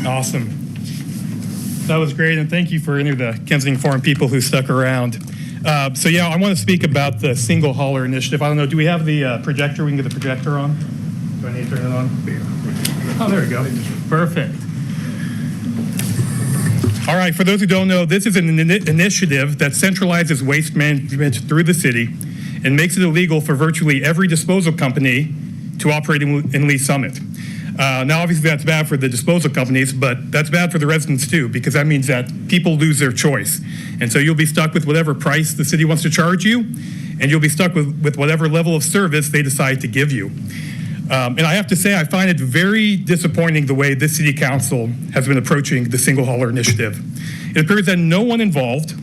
Awesome. That was great, and thank you for any of the Kensington Forum people who stuck around. So yeah, I want to speak about the single hauler initiative. I don't know, do we have the projector? We can get the projector on? Do I need to turn it on? Oh, there we go. Perfect. All right, for those who don't know, this is an initiative that centralizes waste management through the city and makes it illegal for virtually every disposal company to operate in Lee Summit. Now, obviously, that's bad for the disposal companies, but that's bad for the residents, too, because that means that people lose their choice. And so you'll be stuck with whatever price the city wants to charge you, and you'll be stuck with whatever level of service they decide to give you. And I have to say, I find it very disappointing the way this city council has been approaching the single hauler initiative. It appears that no one involved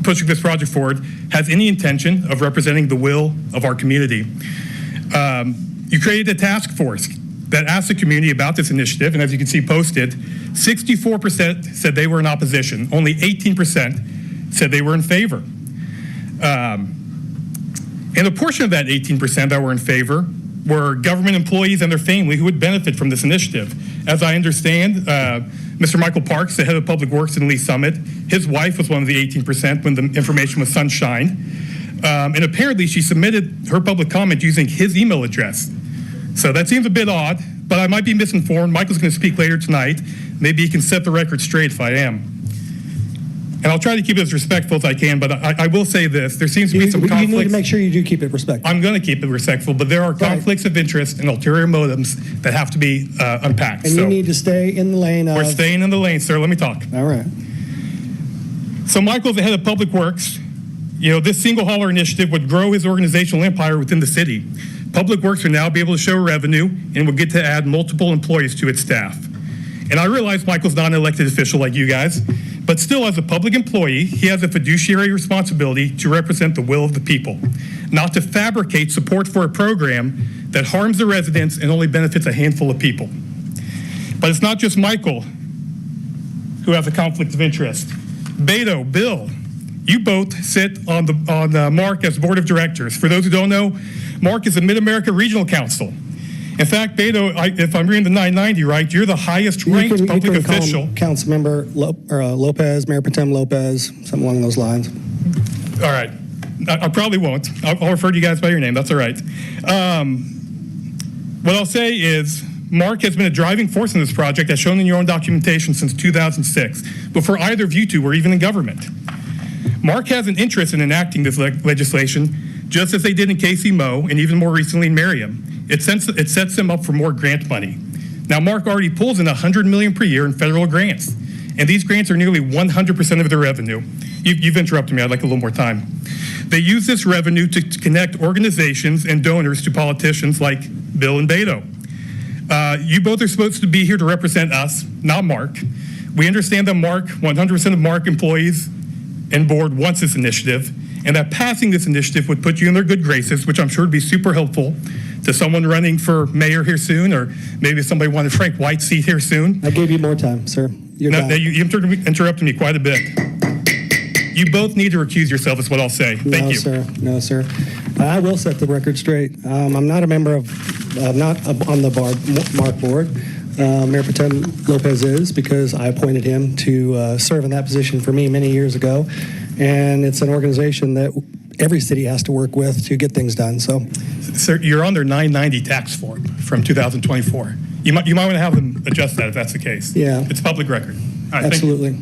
pushing this project forward has any intention of representing the will of our community. You created a task force that asked the community about this initiative, and as you can see posted, 64% said they were in opposition. Only 18% said they were in favor. And a portion of that 18% that were in favor were government employees and their family who would benefit from this initiative. As I understand, Mr. Michael Parks, the head of Public Works in Lee Summit, his wife was one of the 18% when the information was sunshine. And apparently she submitted her public comment using his email address. So that seems a bit odd, but I might be misinformed. Michael's going to speak later tonight. Maybe he can set the record straight if I am. And I'll try to keep it as respectful as I can, but I will say this. There seems to be some conflicts. You need to make sure you do keep it respectful. I'm going to keep it respectful, but there are conflicts of interest and ulterior motives that have to be unpacked. And you need to stay in the lane of... We're staying in the lane, sir. Let me talk. All right. So Michael's the head of Public Works. You know, this single hauler initiative would grow his organizational empire within the city. Public Works would now be able to show revenue and would get to add multiple employees to its staff. And I realize Michael's not an elected official like you guys, but still, as a public employee, he has a fiduciary responsibility to represent the will of the people, not to fabricate support for a program that harms the residents and only benefits a handful of people. But it's not just Michael who has a conflict of interest. Beto, Bill, you both sit on Mark as board of directors. For those who don't know, Mark is the Mid-America Regional Council. In fact, Beto, if I'm reading the 990 right, you're the highest ranked public official. Councilmember Lopez, Mayor Pro Tem Lopez, something along those lines. All right. I probably won't. I'll refer to you guys by your name. That's all right. What I'll say is Mark has been a driving force in this project, as shown in your own documentation, since 2006, before either of you two were even in government. Mark has an interest in enacting this legislation, just as they did in Casey Mo, and even more recently in Merriam. It sets them up for more grant money. Now, Mark already pulls in $100 million per year in federal grants, and these grants are nearly 100% of their revenue. You've interrupted me. I'd like a little more time. They use this revenue to connect organizations and donors to politicians like Bill and Beto. You both are supposed to be here to represent us, not Mark. We understand that 100% of Mark employees and board wants this initiative, and that passing this initiative would put you in their good graces, which I'm sure would be super helpful to someone running for mayor here soon, or maybe somebody wanted Frank White's seat here soon. I gave you more time, sir. You interrupted me quite a bit. You both need to recuse yourself, is what I'll say. Thank you. No, sir. I will set the record straight. I'm not a member of, not on the Mark board. Mayor Pro Tem Lopez is, because I appointed him to serve in that position for me many years ago. And it's an organization that every city has to work with to get things done. So, sir, you're on their 990 tax form from 2024. You might want to have them adjust that if that's the case. Yeah. It's public record. All right, absolutely.